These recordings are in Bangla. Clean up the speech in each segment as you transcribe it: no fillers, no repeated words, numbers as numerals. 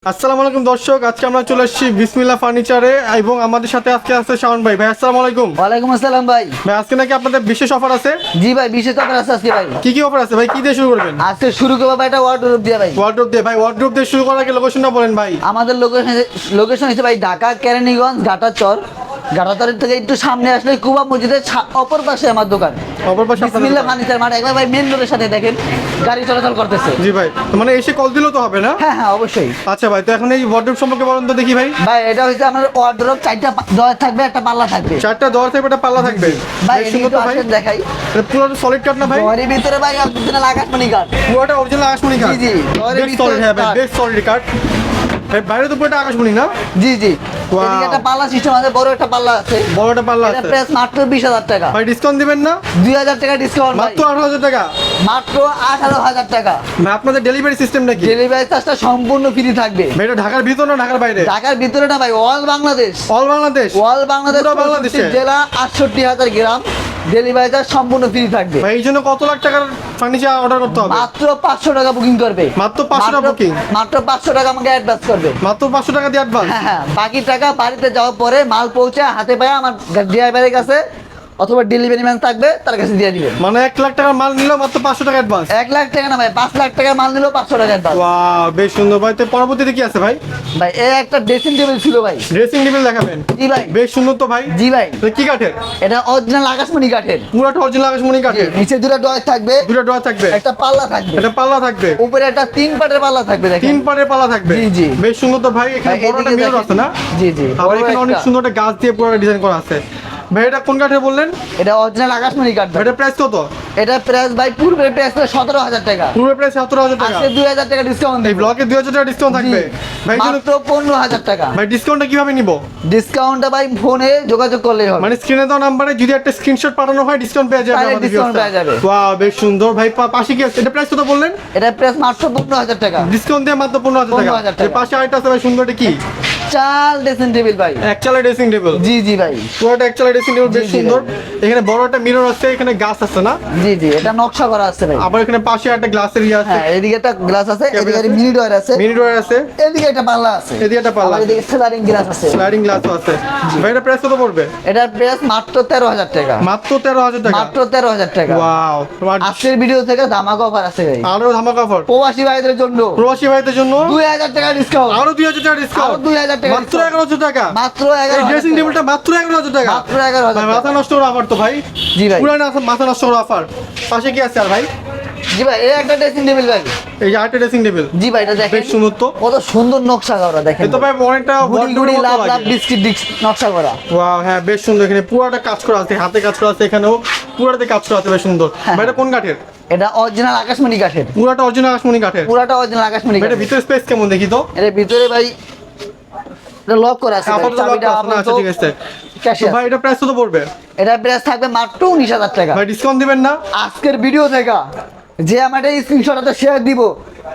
আসসালামু আলাইকুম দর্শক, আজকে আমরা চলে এসেছি বিসমিল্লাহ ফার্নিচারে এবং আমাদের সাথে আজকে আছে শাওন ভাই। ভাই আসসালামু আলাইকুম। ওয়ালাইকুম আসসালাম ভাই। ভাই আজকে নাকি আপনাদের বিশেষ অফার আছে? জি ভাই, বিশেষ অফার আছে আজকে ভাই। কি কি অফার আছে ভাই? কি দিয়ে শুরু করবেন? আজকে শুরু করবো ভাই, এটা ওয়ার্ডরোব দিয়ে ভাই। ওয়ার্ডরোব দিয়ে ভাই, ওয়ার্ডরোব দিয়ে শুরু করার আগে লোকেশনটা বলেন ভাই। আমাদের লোকেশন হচ্ছে ভাই ঢাকা কেরানীগঞ্জ ঘাটাচর। ঘাটাচরের থেকে একটু সামনে আসলে কুবা মসজিদের অপর পাশে আমার দোকান। অপর পাশে আপনাদের বিসমিল্লাহ দোকান। Furniture mart. একবার ভাই মেন রোডের সাথে দেখেন গাড়ি চলাচল করতেছে। জি ভাই, মানে এসে কল দিলেও তো হবে না? হ্যাঁ হ্যাঁ অবশ্যই। আচ্ছা ভাই, তো এখন এই ওয়ার্ডরোব সম্পর্কে বলেন তো দেখি ভাই। ভাই এটা হচ্ছে আমার ওয়ার্ডরোব, 4টা ডয়ার থাকবে, একটা পাল্লা থাকবে। চারটা দর থেকে একটা পাল্লা থাকবে ভাই বেশ এদিকে সুন্দর তো তো ভাই। আসেন দেখাই। এটা পুরো সলিড কাট না ভাই? ডয়ারের ভিতরে ভাই অরিজিনাল আকাশমণি কাঠ। পুরোটা অরিজিনাল আকাশমণি কাট। জি, জি, দরের বেশ ভিতরে সলিড, হ্যাঁ ভাই কাঠ। বেশ সলিড কাট। ভাই বাইরে তো পুরোটা আকাশমণি না? জি জি। Wow. এদিকে একটা পাল্লা সিস্টেম আছে, বড় একটা পাল্লা আছে। বড়টা পাল্লা এটা আছে প্রাইস মাত্র 20,000 টাকা। ভাই, ডিসকাউন্ট দিবেন না? 2,000 টাকা ডিসকাউন্ট ভাই। মাত্র 18,000 টাকা। মাত্র 18,000 টাকা। ভাই আপনাদের ডেলিভারি সিস্টেমটা কি? ডেলিভারি চার্জটা সম্পূর্ণ ফ্রি থাকবে। ভাই এটা ঢাকার ভিতর না ঢাকার বাইরে? ঢাকার ভিতরে না ভাই, all Bangladesh. All Bangladesh? All Bangladesh, পুরো বাংলাদেশে? 64 জেলা, 68,000 গ্রাম। ডেলিভারি চার্জ সম্পূর্ণ ফ্রি থাকবে। ভাই এই জন্য কত লাখ টাকার ফার্নিচার অর্ডার করতে হবে? মাত্র 500 টাকা বুকিং করবে। মাত্র 500 টাকা বুকিং? মাত্র 500 টাকা আমাকে অ্যাডভান্স করবে। মাত্র 500 টাকা দিয়ে অ্যাডভান্স? হ্যাঁ হ্যাঁ, বাকি টাকা বাড়িতে যাওয়ার পরে মাল পৌঁছে হাতে পায়ে আমার ড্রাইভারের কাছে অথবা ডেলিভারি ম্যান থাকবে তার কাছে দিয়ে দিবেন। মানে 1 লাখ টাকার মাল নিলেও মাত্র 500 টাকা অ্যাডভান্স? 1 লাখ টাকা না ভাই, 5 লাখ টাকার মাল নিলেও 500 টাকা অ্যাডভান্স। ওয়াও, বেশ সুন্দর ভাই। তো পরবর্তীতে কি আছে ভাই? ভাই এই একটা ড্রেসিং টেবিল ছিল ভাই। ড্রেসিং টেবিল দেখাবেন? জি ভাই। বেশ সুন্দর তো ভাই। জি ভাই, এটা কি কাঠের? এটা অরিজিনাল আকাশমণি কাঠের। পুরোটা অরিজিনাল আকাশমণি কাঠের? নিচে দুটো ডয়ার থাকবে, দুটো ডোর থাকবে, একটা পাল্লা থাকবে, এটা পাল্লা থাকবে, উপরে একটা 3 পাটের পাল্লা থাকবে দেখেন। 3 পাটের পাল্লা থাকবে। জি, জি। বেশ সুন্দর তো ভাই। এখানে ভাই, বড় একটা এদিকে মিরর দেখেন। আছে না? জি জি। আবার বড় এখানে অনেক একটা। সুন্দর একটা গাছ দিয়ে পুরো ডিজাইন করা আছে। ভাই এটা কোন কাঠের বললেন? এটা অরিজিনাল আকাশমণি কাঠ ভাই। এটা প্রাইস কত? এটা প্রাইস ভাই পূর্বের প্রাইস ছিল 17,000 টাকা। পুরো প্রাইস 17,000 টাকা। আজকে 2,000 টাকা ডিসকাউন্ট এই দেব। ব্লকে 2000 টাকা ডিসকাউন্ট থাকবে ভাই। এই জন্য মাত্র 15,000 টাকা। ভাই ডিসকাউন্টটা কিভাবে নিব? ডিসকাউন্টটা ভাই ফোনে যোগাযোগ করলেই হবে। মানে স্ক্রিনে দেওয়া নাম্বারে যদি একটা স্ক্রিনশট পাঠানো হয় ডিসকাউন্ট পেয়ে যাবে তাহলে আমাদের discount ভিউয়ার্সরা। পেয়ে যাবে। ওয়াও, বেশ সুন্দর ভাই। পাশে কি আছে? এটা প্রাইস কত বললেন? এটা প্রাইস মাত্র 15,000 টাকা। ডিসকাউন্ট দিয়ে মাত্র 15,000 টাকা। 15,000 টাকা। এর পাশে আরেকটা আছে ভাই সুন্দর, এটা কি? চাল ড্রেসিং টেবিল ভাই। একচালা ড্রেসিং টেবিল? জি জি ভাই। পুরোটা একচালা ড্রেসিং টেবিল, বেশ জি, জি সুন্দর। ভাই। এখানে বড় একটা মিরর আছে, এখানে গাছ আছে না? জি জি, এটা নকশা করা আছে ভাই। আবার এখানে পাশে একটা গ্লাসের ইয়ে আছে, হ্যাঁ, এদিকে একটা গ্লাস আছে, Cabinet এদিকে আছে? মিনি ডয়ার আছে, মিনি ডোর আছে, এদিকে একটা পাল্লা আছে, এদিকে একটা পাল্লা আবার এদিকে স্লাইডিং গ্লাস আছে। স্লাইডিং গ্লাসও আছে। ভাই এটা প্রাইস কত পড়বে? এটার প্রাইস মাত্র 13,000 টাকা। মাত্র 13,000 টাকা? মাত্র 13,000 টাকা। ওয়াও, তোমার আজকের ভিডিও থেকে ধামাকা অফার আছে ভাই। আরো ধামাকা অফার প্রবাসী ভাইদের জন্য প্রবাসী ভাইদের জন্য 2,000 টাকা ডিসকাউন্ট। আরো 2,000 টাকা ডিসকাউন্ট। আরো 2,000 টাকা মাত্র discount। 11,000 টাকা? মাত্র এই 11,000 ড্রেসিং টাকা। টেবিলটা মাত্র 11,000 টাকা? মাত্র 11,000 ভাই মাথা টাকা। নষ্ট করা অফার তো ভাই। জি ভাই। পুরো মাথা নষ্ট করা অফার। পাশে কি আছে আর ভাই? জি ভাই, এই একটা ড্রেসিং টেবিল ভাই। এই যে আরেকটা ড্রেসিং টেবিল, জি ভাই, এটা দেখেন বেশ সুন্দর তো। কত সুন্দর নকশা করা দেখেন। এই তো ভাই অনেকটা গুড়ি গুড়ি wardrobe-এর লাভ মতো লাভ লাগে। বিস্কিট নকশা করা। ওয়াও, হ্যাঁ বেশ সুন্দর। এখানে পুরোটা কাজ করা আছে, হাতে কাজ করা আছে, এখানেও পুরোটাতে কাজ করা আছে, বেশ সুন্দর। হ্যাঁ। ভাই এটা কোন কাঠের? এটা অরিজিনাল আকাশমণি কাঠের। পুরোটা অরিজিনাল আকাশমণি কাঠের? পুরাটা অরিজিনাল আকাশমণি ভাই এটা কাঠের। ভিতরে স্পেস কেমন দেখি তো? এর ভিতরে ভাই এটা লক করা আছে ভাই। আপাতত lock চাবিটা করা আছে না? আচ্ছা ঠিক আছে। ক্যাশে তো ভাই এটা প্রাইস কত পড়বে? এটা প্রাইস থাকবে মাত্র 19,000 টাকা। ভাই ডিসকাউন্ট দিবেন না? আজকের ভিডিও থেকে যে আমার এই স্ক্রিনশটটা শেয়ার দিব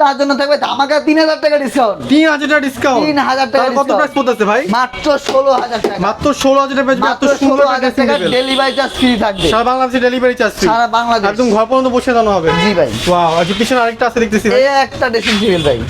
তার জন্য থাকবে ধামাকা 3,000 টাকা ডিসকাউন্ট। 3,000 টাকা ডিসকাউন্ট? 3,000 টাকা কত discount। প্রাইস পড়তেছে ভাই? মাত্র 16,000 টাকা। মাত্র 16,000 টাকা পেয়েছে। এত মাত্র সুন্দর 16,000 ড্রেসিং টাকা টেবিল। ডেলিভারি চার্জ ফ্রি থাকবে সারা বাংলাদেশে ডেলিভারি চার্জ ফ্রি? সারা বাংলাদেশ। একদম ঘর পর্যন্ত বসে দানো হবে? জি ভাই। ওয়াও, আচ্ছা পিছনে আরেকটা আছে দেখতেছি ভাই। এই একটা ড্রেসিং টেবিল ভাই।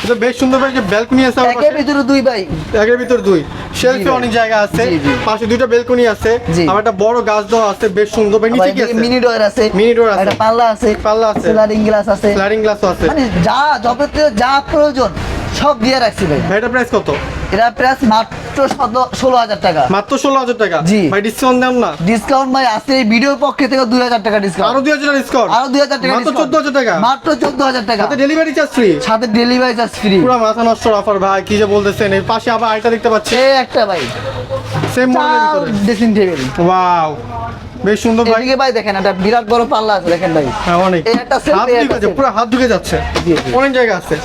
এটা বেশ সুন্দর ভাই, যে ব্যালকনি আছে আমার একের পাশে। ভিতরে দুই ভাই। একের ভিতর দুই, শেলফে ভাই। অনেক জায়গা আছে, জি, জি। পাশে দুইটা বেলকনি আছে, জি। আবার একটা বড় গাছ দেওয়া আছে, বেশ সুন্দর ভাই। নিচে কি আছে? মিনি ডয়ার আছে, Mini door আছে। একটা পাল্লা আছে, পাল্লা আছে। স্লাইডিং গ্লাস আছে, স্লাইডিং গ্লাসও আছে। মানে যা যাবতীয় যা প্রয়োজন সব দিয়ে রাখছি ভাই। ভাই এটা প্রাইস কত? এটা প্রাইস মাত্র 16,000 টাকা। মাত্র 16,000 টাকা? জি। ভাই ডিসকাউন্ট দেন না? ডিসকাউন্ট ভাই আজকে এই ভিডিওর পক্ষে থেকে 2,000 টাকা ডিসকাউন্ট। আরো 2,000 টাকা ডিসকাউন্ট? আরো 2,000 টাকা মাত্র discount। 14,000 টাকা? মাত্র 14,000 টাকা। সাথে ডেলিভারি চার্জ ফ্রি? সাথে ডেলিভারি চার্জ ফ্রি। পুরো মাথা নষ্ট অফার ভাই, কি যে বলতেছেন। এই পাশে আবার আরেকটা দেখতে পাচ্ছি, এই একটা ভাই সেম মডেলের ভিতরে। Dressing table. ওয়াও, বেশ সুন্দর ভাই। এদিকে ভাই দেখেন একটা বিরাট বড় পাল্লা আছে দেখেন ভাই। হ্যাঁ অনেক। এই একটা self, হাত এই ঢুকে একটা যাচ্ছে, self। পুরো হাত ঢুকে যাচ্ছে। জি, জি। অনেক জায়গা আছে।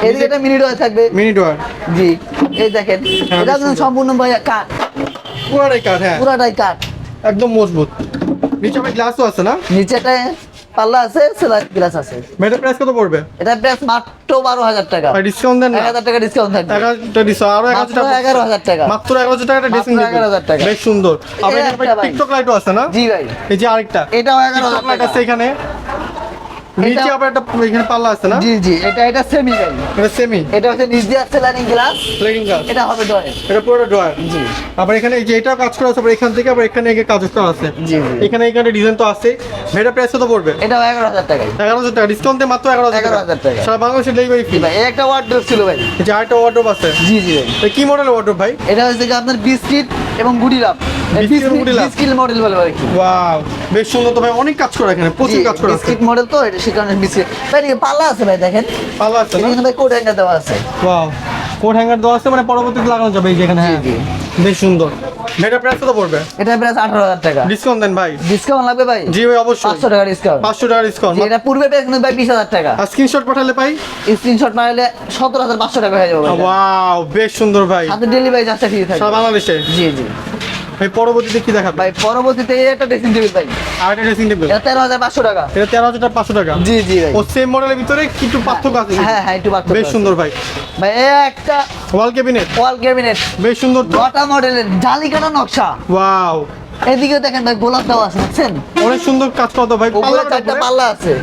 এদিকে একটা মিনি ডয়ার থাকবে। মিনি ডোর, জি, এই দেখেন হ্যাঁ, এটা বেশ কিন্তু সুন্দর। সম্পূর্ণ ভাই কাঠ, পুরাটাই কাঠ, হ্যাঁ পুরাটাই কাঠ। একদম মজবুত। নিচে ভাই গ্লাসও আছে না? নিচেটা পাল্লা আছে, স্লাইড গ্লাস আছে। মেটার প্রাইস কত পড়বে? এটা প্রাইস মাত্র 12,000 টাকা। ভাই ডিসকাউন্ট দেন না? 1,000 টাকা ডিসকাউন্ট থাকবে। 11,000 ডিসকাউন্ট, আরো 1,000 টাকা। মাত্র 11,000 টাকা। মাত্র 11,000 টাকা ড্রেসিং মাত্র 11,000 টাকা। বেশ সুন্দর। আবার এই এখানে ভাই একটা ভাই। টিকটক লাইটও আছে না? জি ভাই, এই যে আরেকটা এটাও টিকটক 11,000 লাইট টাকা। আছে এখানে। নিচে আবার একটা এখানে পাল্লা আছে না? জি জি, এটা সেমি ভাই। এটা সেমি এটা হচ্ছে নিচ দিয়ে স্লাইডিং গ্লাস, স্লাইডিং গ্লাস। এটা হবে ডয়ার। এটা পুরো ড্রয়ার। জি আবার এখানে এই যে এটাও কাজ করা আছে, আবার এখান থেকে আবার এখানে কাজ করা আছে। জি জি। এখানে ডিজাইন তো আছে। এটা প্রাইস কত পড়বে? এটাও 11,000 টাকায়। 11,000 টাকা ডিসকাউন্ট দিয়ে মাত্র 11,000 টাকা। সারা বাংলাদেশে ডেলিভারি ফ্রি। জি ভাই, এই একটা ওয়ার্ডরোব ছিল ভাই। এই যে আরেকটা ওয়ার্ডরোব আছে। জি জি ভাই। এই কি মডেলের ওয়ার্ডরোব ভাই? এটা হচ্ছে কি আপনার বিস্কিট এবং গুডি লাভ, বিস্কিট এবং গুডি লাভ। বিস্কিট মডেল বলে আর কি। ওয়াও, বেশ সুন্দর তো ভাই, অনেক কাজ করা এখানে, প্রচুর কাজ করা আছে। বিস্কিট মডেল তো এটা, সে কারণে বিস্কিট ভাই। এদিকে পাল্লা আছে ভাই, দেখেন পাল্লা আছে না? এখানে ভাই কোড হ্যাঙ্গার দেওয়া আছে। ওয়াও, কোট হ্যাঙ্গার দেওয়া আছে, মানে পরবর্তীতে লাগানো যাবে এই যে এখানে। হ্যাঁ, জি। বেশ সুন্দর। এটা প্রাইস কত পড়বে? এটা প্রাইস 18,000 টাকা। ডিসকাউন্ট দেন ভাই। ডিসকাউন্ট লাগবে ভাই? জি ভাই, অবশ্যই 500 টাকা ডিসকাউন্ট। 500 টাকা ডিসকাউন্ট। এটা পূর্বে প্রাইস কিন্তু ভাই 20,000 টাকা। আর স্ক্রিনশট পাঠালে পাই? স্ক্রিনশট মারলে 17,500 টাকা হয়ে যাবে ভাই। ওয়াও, বেশ সুন্দর ভাই, সাথে ডেলিভারি চার্জটা ফ্রি থাকবে সারা বাংলাদেশে। জি জি ভাই পরবর্তীতে কি দেখাবে? ভাই। পরবর্তীতে এই একটা ড্রেসিং টেবিল ভাই, আর একটা ড্রেসিং টেবিল। এটা 13,500 টাকা। এটা 13,500 টাকা। জি জি ভাই। ও সেম মডেলের ভিতরে কিছু পার্থক্য আছে। হ্যাঁ হ্যাঁ, একটু পার্থক্য বেশ আছে। সুন্দর ভাই। ভাই এই একটা ওয়াল ক্যাবিনেট ওয়াল ক্যাবিনেট, বেশ সুন্দর তো। গটা মডেলের জালিকাটা নকশা। ওয়াও, এদিকে দেখেন ভাই, গোলাপ দেওয়া আছে দেখছেন? অনেক সুন্দর কাজ করা তো ভাই। উপরে চারটা পাল্লা আছে।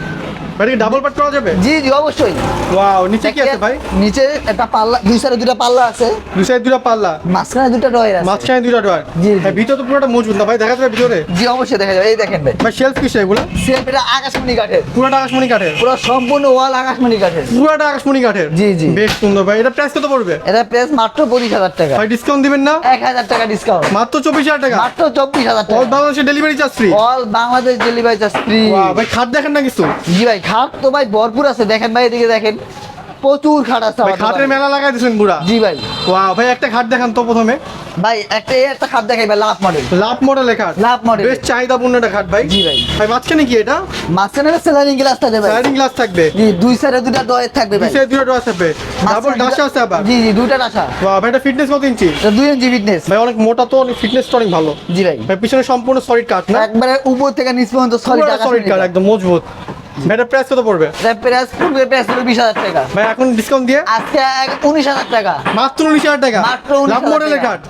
ভাই ডাবল পার্ট করা যাবে? জি জি অবশ্যই। ওয়াও, নিচে কি আছে ভাই? নিচে একটা পাল্লা, দুই সাইডে দুটো পাল্লা আছে, দুই সাইড দুটো পাল্লা, মাঝখানে দুটো ডয়ার আছে। মাঝখানে দুটো ডয়ার। জি, জি। ভাই ভিতর তো পুরোটা মজবুত না ভাই, দেখা যাবে ভিতরে? জি অবশ্যই দেখা যাবে। এই দেখেন ভাই, ভাই শেলফ কিসে এগুলো? সেলফ এটা আকাশমণি কাঠের, পুরোটা আকাশমণি কাঠের? পুরো সম্পূর্ণ ওয়াল আকাশমণি কাঠের। পুরোটা আকাশমণি কাঠের? জি, জি। বেশ সুন্দর ভাই। এটা প্রাইস কত পড়বে? এটা প্রাইস মাত্র 25,000 টাকা। ভাই ডিসকাউন্ট দিবেন না? 1,000 টাকা ডিসকাউন্ট। মাত্র 24,000 টাকা। মাত্র 24,000 অল টাকা। বাংলাদেশে delivery charge free. All Bangladesh delivery charge free. Wow, ভাই খাট দেখেন না কিছু? জি ভাই, খাট তো ভাই ভরপুর আছে। দেখেন ভাই, এদিকে দেখেন, প্রচুর খাট আছে ভাই আমার খাটের দোকানে। মেলা লাগাই দিয়েছেন পুরা। জি ভাই। ওয়াও, ভাই একটা খাট দেখান তো প্রথমে। ভাই একটা খাট দেখাই ভাই, লাভ মডেল। লাভ মডেলের খাট? লাভ মডেল। বেশ চাহিদাপূর্ণ একটা খাট ভাই। জি ভাই। ভাই মাঝখানে কি এটা? মাঝখানে স্লাইডিং গ্লাস থাকবে ভাই। স্লাইডিং গ্লাস থাকবে? জি, দুই সাইডে দুটো ডয়ার থাকবে ভাই। নিচে দুটো ডোর থাকবে, ডাবল ডাসা আছে আবার। জি জি, দুইটা ডাসা। ওয়াও, ভাই এটা ফিটনেস কত ইঞ্চি? এটা 2 ইঞ্চি ফিটনেস। ভাই অনেক মোটা তো, অনেক ফিটনেস তো অনেক ভালো। জি ভাই। ভাই পিছনে সম্পূর্ণ সলিড কাট না? একবারে উপর থেকে নিচ পর্যন্ত সলিড পুরো আকাশ সলিড কাট, একদম মজবুত। ভাই এটা প্রাইস কত পড়বে? এটা প্রাইস পূর্বে প্রাইস ছিল 20,000 টাকা। ভাই এখন ডিসকাউন্ট দিয়ে আজকে 19,000 টাকা। মাত্র 19,000 টাকা। মাত্র 19,000 লাভ মডেলের টাকা। খাট?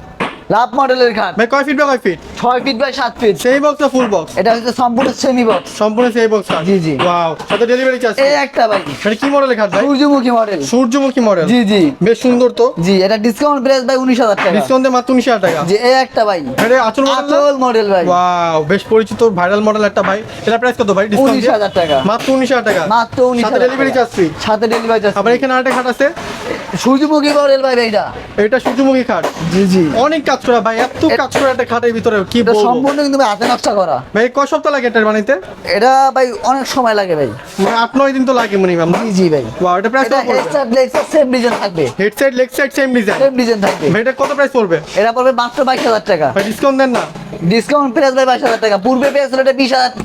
লাভ মডেলের খাট। ভাই কয় ফিট বাই কয় ফিট? 6 feet by 7 feet. সেই বক্স না ফুল বক্স? এটা হচ্ছে সম্পূর্ণ সেমি বক্স। সম্পূর্ণ সেই বক্স খাট? জি, জি। ওয়াও, সাথে ডেলিভারি চার্জ? এই একটা ভাই, এটা কি মডেলের খাট ভাই? সূর্যমুখী মডেল। সূর্যমুখী মডেল? জি জি বেশ সুন্দর তো। জি, এটা ডিসকাউন্ট প্রাইস ভাই 19,000 টাকা। ডিসকাউন্ট দিয়ে মাত্র 19,000 টাকা। জি, এই একটা ভাই, এটা আচল মডেল? আচল মডেল ভাই। ওয়াও, বেশ পরিচিত ভাইরাল মডেল একটা ভাই। এটা প্রাইস কত ভাই? ডিসকাউন্ট 19,000 টাকা। মাত্র 19,000 টাকা। মাত্র 19,000 সাথে ডেলিভারি চার্জ ফ্রি? সাথে ডেলিভারি চার্জ। আবার এখানে আরেকটা খাট আছে, সূর্যমুখী মডেল ভাই এটা। এটা সূর্যমুখী খাট? জি জি, অনেক কাজ করা ভাই, এত কাজ করা একটা খাটের ভিতরে কি এটা বলবো। সম্পূর্ণ কিন্তু ভাই হাতে নকশা করা। ভাই কয় সপ্তাহ লাগে এটা বানাইতে? এটা ভাই অনেক সময় লাগে ভাই। মানে 8-9 দিন তো লাগে মিনিমাম না? জি জি ভাই। ওয়াও, এটা প্রাইস এটা কত পড়বে? হেডসেট লেগসেট সেম ডিজাইন থাকবে। Head side leg side same design? Same design থাকবে। ভাই এটা কত প্রাইস পড়বে? এটা পড়বে মাত্র 22,000 টাকা। ভাই ডিসকাউন্ট দেন না? ডিসকাউন্ট প্রাইস ভাই 22,000 টাকা। পূর্বে প্রাইস ছিল এটা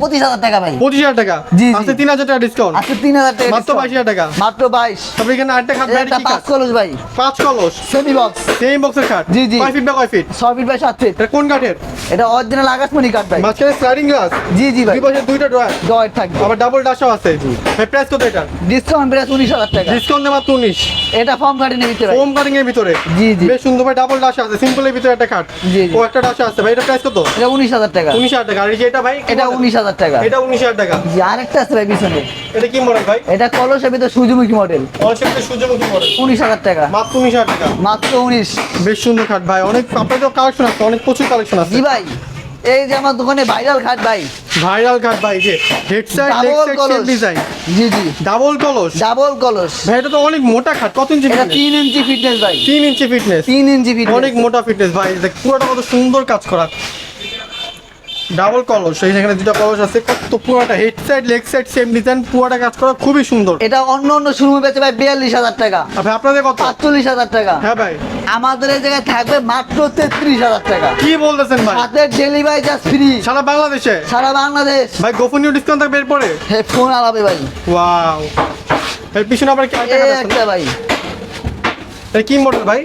25,000 টাকা ভাই। 25,000 টাকা? জি, জি। আচ্ছা 3,000 টাকা ডিসকাউন্ট? আচ্ছা 3,000 টাকা মাত্র discount। 22,000 টাকা? মাত্র 22। তারপরে এখানে আরেকটা খাট, ভাই এটা কি 5 খাট? কলস ভাই, 5 কলস? সেমি বক্স, সেম বক্সের খাট? জি, জি। কয় ফিট বাই কয় ফিট? 6 feet by 7 feet. এটা কোন কাঠের? এটা অরিজিনাল আকাশমণি কাঠ ভাই। মাঝখানে স্লাইডিং গ্লাস? জি জি ভাই, দুই পাশে দুইটা ড্রয়ার, ডয়ার থাকবে। আবার ডাবল ডাশাও আছে। ভাই প্রাইস কত এটা? ডিসকাউন্ট প্রাইস 19,000 টাকা। ডিসকাউন্ট দিয়ে মাত্র 19। এটা ফর্ম কাটিয়ে নিতে ভাই। ফোম কাটিং এর ভিতরে? জি, জি। বেশ সুন্দর ভাই, ডাবল ডাশা আছে, সিম্পলের ভিতরে একটা খাট। জি, জি। ও একটা ডাশা আছে ভাই, এটা প্রাইস কত? এটা 19,000 টাকা। 19,000 টাকা। আর এই যে এটা ভাই? এটা 19,000 টাকা। এটা 19,000 টাকা। জি, আরেকটা আছে ভাই পিছনে। এটা কি মডেল ভাই? এটা কলসের ভিতর সূর্যমুখী মডেল। অনেক সূর্যমুখী মডেল? 19,000 টাকা। মাত্র 19,000 টাকা। মাত্র 19। বেশ সুন্দর খাট ভাই, অনেক আপনাদের কালেকশন আছে, অনেক প্রচুর কালেকশন আছে। জি ভাই, এই যে আমার দোকানে ভাইরাল খাট ভাই, ভাইরাল খাট ভাই, যে head side leg double side same কলস। ডিজাইন, জি জি, ডাবল কলস। ডাবল কলস। ভাই এটা তো অনেক মোটা খাট, কত ইঞ্চি এটা ফিটনেস? 3 ইঞ্চি ফিটনেস ভাই। 3 ইঞ্চি ফিটনেস? 3 ইঞ্চি ফিটনেস। অনেক মোটা ফিটনেস ভাই, দেখ পুরোটা কত সুন্দর কাজ করা। ডাবল কলস, এই যেখানে দুটো কলস আছে, কত পুরোটা head side leg side same design, পুরোটা কাজ করা খুবই সুন্দর। এটা অন্য অন্য শোরুমে বেচে ভাই 42,000 টাকা, আর ভাই আপনাদের কত? 45,000 টাকা। হ্যাঁ ভাই, আমাদের এই জায়গায় থাকবে মাত্র 33,000 টাকা। কি বলতেছেন ভাই? সাথে ডেলিভারি চার্জ ফ্রি সারা বাংলাদেশে? সারা বাংলাদেশ। ভাই গোপনীয় ডিসকাউন্ট থাকবে এরপরে? হেডফোন আলাবে ভাই। ওয়াও, এর পিছনে আবার কি আরেকটা এই খাট আছে না? একটা ভাই, এটা কি মডেল ভাই?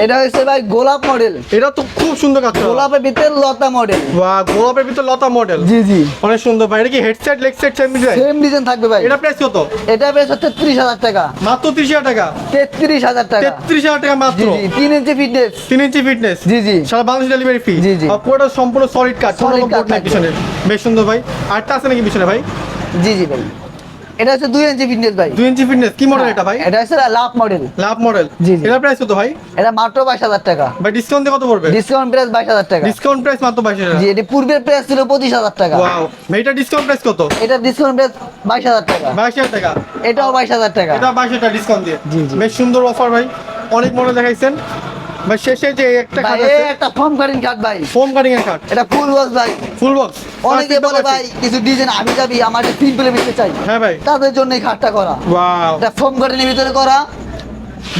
এটা হচ্ছে ভাই গোলাপ মডেল। এটা তো খুব সুন্দর কাজ করা। গোলাপের ভিতরে লতা মডেল। ওয়াও, গোলাপের ভিতর লতা মডেল? জি জি, অনেক সুন্দর ভাই। এটা কি head side leg side same design? Same design থাকবে ভাই। এটা প্রাইস কত? এটা বেশ 33,000 টাকা। মাত্র 30,000 টাকা? 33,000 টাকা। 33,000 টাকা মাত্র? জি জি, 3 ইঞ্চি ফিটনেস। 3 ইঞ্চি ফিটনেস? জি জি, সারা বাংলাদেশ ডেলিভারি ফ্রি? জি, জি। আর পুরোটা সম্পূর্ণ সলিড কাট, কোনো Solid রকম কাঠ বোর্ড নাই থাকবে। পিছনে। বেশ সুন্দর ভাই। আরেকটা আছে নাকি পিছনে ভাই? জি জি ভাই। এটা হচ্ছে 2 ইঞ্চি ফিটনেস ভাই। 2 ইঞ্চি ফিটনেস কি মডেল এটা ভাই? এটা হচ্ছে লাভ মডেল। লাভ মডেল। জি, জি। এটা প্রাইস কত ভাই? এটা মাত্র 22,000 টাকা। ভাই ডিসকাউন্ট দিয়ে কত পড়বে? ডিসকাউন্ট প্রাইস 22,000 টাকা। ডিসকাউন্ট প্রাইস মাত্র 22,000 জি, এটা পূর্বের প্রাইস ছিল 25,000 টাকা। ওয়াও ভাই এটা ডিসকাউন্ট প্রাইস কত? এটা ডিসকাউন্ট প্রাইস 22,000 টাকা। 22,000 টাকা। এটাও 22,000 টাকা। এটা 22,000 টাকা ডিসকাউন্ট দিয়ে। জি, জি। বেশ সুন্দর অফার ভাই, অনেক মডেল দেখাইছেন ভাই। শেষে যে একটা ভাই খাট এই আছে একটা ফর্ম কাটিং কাট ভাই, ফোম কাটিং এর খাট, এটা ফুল বক্স ভাই। Full box. অনেকে বলে ভাই কিছু ডিজাইন আমি যাবি আমার সিম্পল ভিতরে চাই, হ্যাঁ ভাই। তাদের জন্য এই খাটটা করা। ওয়াও এটা ফর্ম কাটিং এর ভিতরে করা,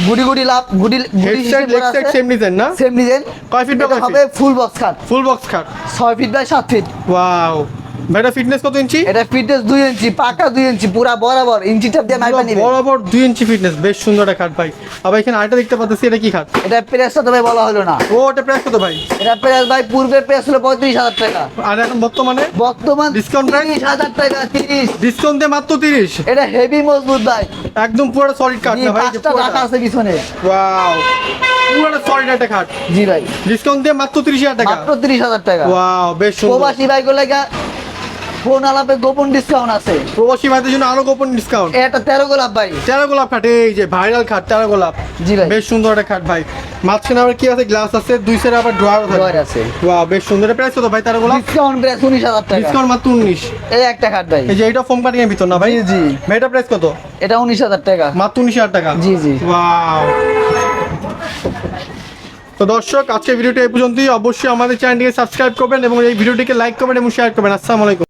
গুডি গুডি লাভ গুডি head side leg side same design না? Same design. কয় ফিট বাই কয় হবে ফিট? ফুল বক্স খাট, ফুল বক্স খাট। 6 ফিট বাই 7 ফিট। ওয়াও ভাই এটা ফিটনেস কত ইঞ্চি? এটা ফিটনেস 2 ইঞ্চি, পাকা 2 ইঞ্চি, পুরা বরাবর ইঞ্চি টাপ দিয়ে মাইপা নিবে। বরাবর 2 ইঞ্চি ফিটনেস, বেশ সুন্দর একটা খাট ভাই। আবার এখানে আরেকটা দেখতে পাচ্ছি, এটা কি খাট? এটা প্রাইসটা তো ভাই বলা হলো না। ও এটা প্রাইস কত ভাই? এটা প্রাইস ভাই পূর্বের প্রাইস ছিল 35,000 টাকা, আর এখন বর্তমানে বর্তমান Discount price? 30,000 টাকা। 30। ডিসকাউন্ট দিয়ে মাত্র 30। এটা হেভি মজবুত ভাই, একদম পুরো সলিড খাট না ভাই? পাঁচটা টাকা আছে পিছনে। ওয়াও পুরো সলিড একটা খাট, জি ভাই, ডিসকাউন্ট দিয়ে মাত্র 30,000 টাকা। মাত্র 30,000 টাকা। ওয়াও বেশ সুন্দর। প্রবাসী ভাইগুলো লাগা ফোন আলাপে গোপন ডিসকাউন্ট আছে। প্রবাসী ভাইদের জন্য আরো গোপন ডিসকাউন্ট। এটা 13 গোলাপ ভাই। 13 গোলাপ খাট, এই যে ভাইরাল খাট 13 গোলাপ। জি ভাই, বেশ সুন্দর একটা খাট ভাই। মাঝখানে আবার কি আছে? গ্লাস আছে, দুই সাইডে আবার ড্রয়ার ড্রয়ার আছে। আছে। ওয়াও বেশ সুন্দর। প্রাইস কত ভাই 13 গোলাপ? ডিসকাউন্ট প্রাইস 19,000 টাকা। ডিসকাউন্ট মাত্র 19। এই একটা খাট ভাই। এই যে এটা ফোম কাটিং এর ভিতর না ভাই? জি, জি। ভাই এটা প্রাইস কত? এটা 19,000 টাকা। মাত্র 19,000 টাকা। জি, জি। ওয়াও। তো দর্শক আজকে ভিডিওটা এই পর্যন্তই। অবশ্যই আমাদের চ্যানেলটিকে সাবস্ক্রাইব করবেন এবং এই ভিডিওটিকে লাইক করবেন এবং শেয়ার করবেন। আসসালামু আলাইকুম।